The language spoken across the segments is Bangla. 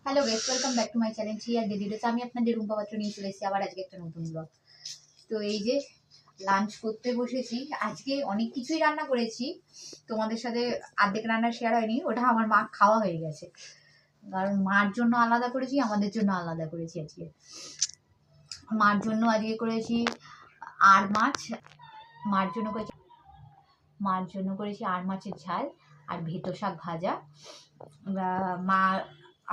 Hello guys, welcome back to my channel আর ভিডিওতে আমি আপনাদের রুম্পা পাত্র নিয়ে চলে এসেছি আবার আজকে একটা নতুন ব্লগ। তো এই যে লাঞ্চ করতে বসেছি। আজকে অনেক কিছুই রান্না করেছি, তোমাদের সাথে অর্ধেক রান্না শেয়ার হয়নি, ওটা আমার মা খাওয়া হয়ে গেছে। কারণ মার জন্য আলাদা করেছি, আমাদের জন্য আলাদা করেছি। আজকে মার জন্য আজকে করেছি আর মাছ, মার জন্য করেছি আর মাছের ঝাল আর ভেতো শাক ভাজা। মা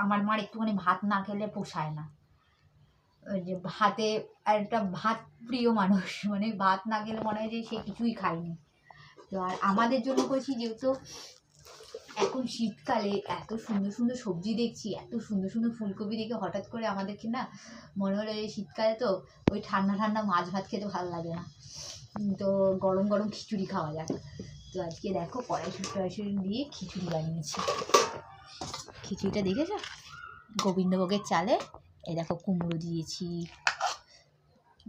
আমার মার একটুখানি ভাত না খেলে পোষায় না, ওই যে ভাতে, আর একটা ভাত প্রিয় মানুষ, মানে ভাত না খেলে মনে হয় যে সে কিছুই খায়নি। তো আর আমাদের জন্য করেছি, যেহেতু এখন শীতকালে এত সুন্দর সুন্দর সবজি দেখছি, এত সুন্দর সুন্দর ফুলকপি দেখে হঠাৎ করে আমাদেরকে না মনে হলো যে শীতকালে তো ওই ঠান্ডা ঠান্ডা মাছ ভাত খেতে ভালো লাগে না, তো গরম গরম খিচুড়ি খাওয়া যাক। তো আজকে দেখো কড়াইশুঁটি দিয়ে খিচুড়ি বানিয়েছি। খিচুড়িটা দেখেছো, গোবিন্দভোগের চালে। এই দেখো কুমড়ো দিয়েছি,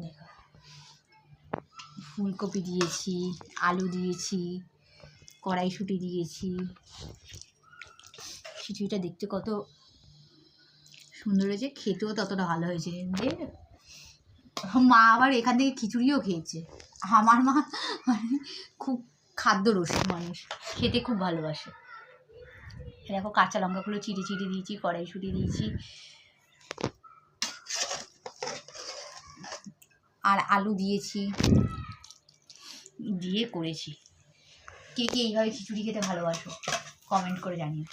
দেখো ফুলকপি দিয়েছি, আলু দিয়েছি, কড়াইশুঁটি দিয়েছি। খিচুড়িটা দেখতে কত সুন্দর হয়েছে, খেতেও ততটা ভালো হয়েছে। যে মা আবার এখান থেকে খিচুড়িও খেয়েছে। আমার মা মানে খুব খাদ্যরসিক মানুষ, খেতে খুব ভালোবাসে। দেখো কাঁচা লঙ্কাগুলো চিড়ি চিড়ি দিয়েছি, কড়াইশুঁটি দিয়েছি, আর আলু দিয়েছি, দিয়ে করেছি। কে কে এইভাবে খিচুড়ি খেতে ভালোবাসো কমেন্ট করে জানিও।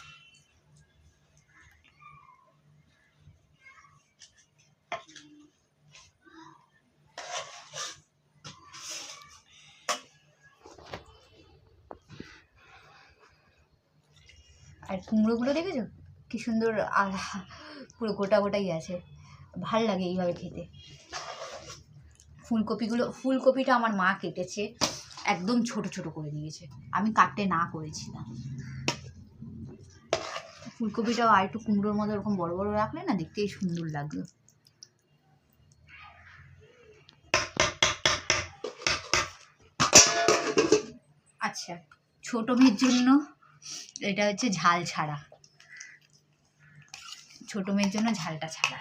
আর কুমড়োগুলো দেখেছো কি সুন্দর, আর পুরো গোটা গোটাই আছে, ভাল লাগে এইভাবে খেতে। ফুলকপিটা আমার মা কেটেছে, একদম ছোট ছোট করে দিয়েছে, আমি কাটতে না করেছিলাম। ফুলকপিটাও আর একটু কুমড়োর মতো ওরকম বড় বড় রাখলে না দেখতেই সুন্দর লাগলো। আচ্ছা, ছোট মেয়ের জন্য এটা হচ্ছে ঝাল ছাড়া, ছোট মেয়ের জন্য ঝালটা ছাড়া।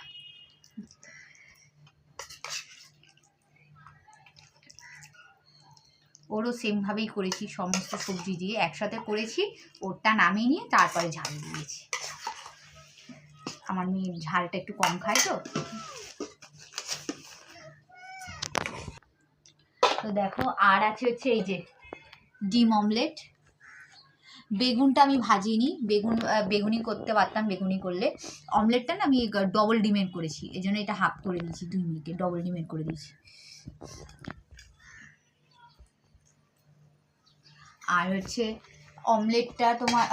ওরও সেমভাবেই করেছি, সমস্ত সবজি দিয়ে একসাথে করেছি, ওরটা নামিয়ে নিয়ে তারপরে ঝাল দিয়েছি। আমার মেয়ে ঝালটা একটু কম খায়, তো দেখো আর আছে হচ্ছে এই যে ডিম অমলেট। বেগুনটা আমি ভাজিনি, বেগুনি করতে পারতাম, বেগুনি করলে। অমলেটটা না আমি ডবল ডিমের করেছি, এই জন্য এটা হাফ করে দিয়েছি, 2 মিনিটে ডবল ডিমের করে দিয়েছি। আর হচ্ছে অমলেটটা তোমার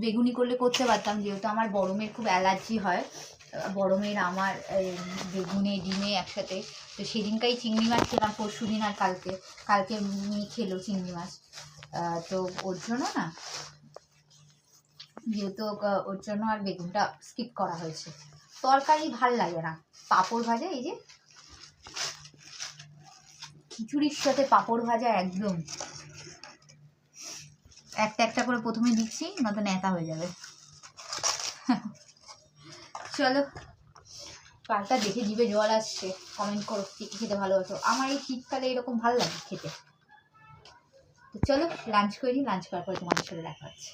বেগুনি করলে করতে পারতাম, যেহেতু আমার বড় মেয়ের খুব অ্যালার্জি হয়, বড় মেয়ের আমার বেগুনে ডিমে একসাথে। তো সেদিনকাই চিংড়ি মাছ খেলাম, পরশু দিন আর কালকে মেয়ে খেলো চিংড়ি মাছ। তো ওর জন্য না, যেহেতু ওর জন্য আর বেগুনটা স্কিপ করা হয়েছে। তরকারি ভাল লাগে না, পাঁপড় ভাজা, এই যে খিচুড়ির সাথে পাঁপড় ভাজা একদম। একটা একটা করে প্রথমে দিচ্ছি, নয়তো নেতা হয়ে যাবে। চলো, কালটা দেখে জিভে জল আসছে, কমেন্ট করো কি খেতে ভালোবাসো। আমার এই শীতকালে এরকম ভালো লাগে খেতে। তো চলো লাঞ্চ করে নিই, লাঞ্চ করার পরে তোমাদের সাথে দেখা হচ্ছে।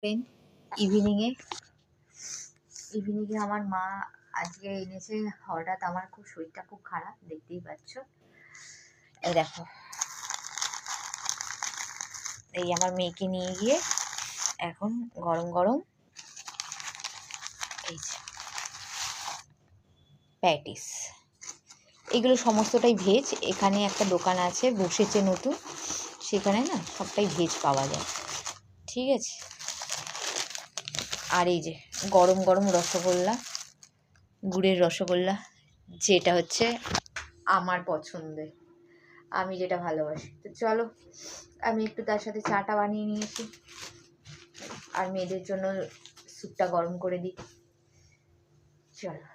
ফ্রেন্ড, ইভিনিংয়ে আমার মা আজকে এনেছে, হঠাৎ আমার খুব শরীরটা খুব খারাপ, দেখতেই পাচ্ছ। এই দেখো, এই আমার মেয়েকে নিয়ে গিয়ে এখন গরম গরম এই যে প্যাটিস, এগুলো সমস্তটাই ভেজ। এখানে একটা দোকান আছে, বসেছে নতুন, সেখানে না সবটাই ভেজ পাওয়া যায়, ঠিক আছে। আর এই যে গরম গরম রসগোল্লা, গুড়ের রসগোল্লা, যেটা হচ্ছে আমার পছন্দের, আমি যেটা ভালোবাসি। তো চলো, আমি একটু তার সাথে চাটা বানিয়ে নিয়েছি, আর মেয়েদের জন্য স্যুপটা গরম করে দিই। চলো।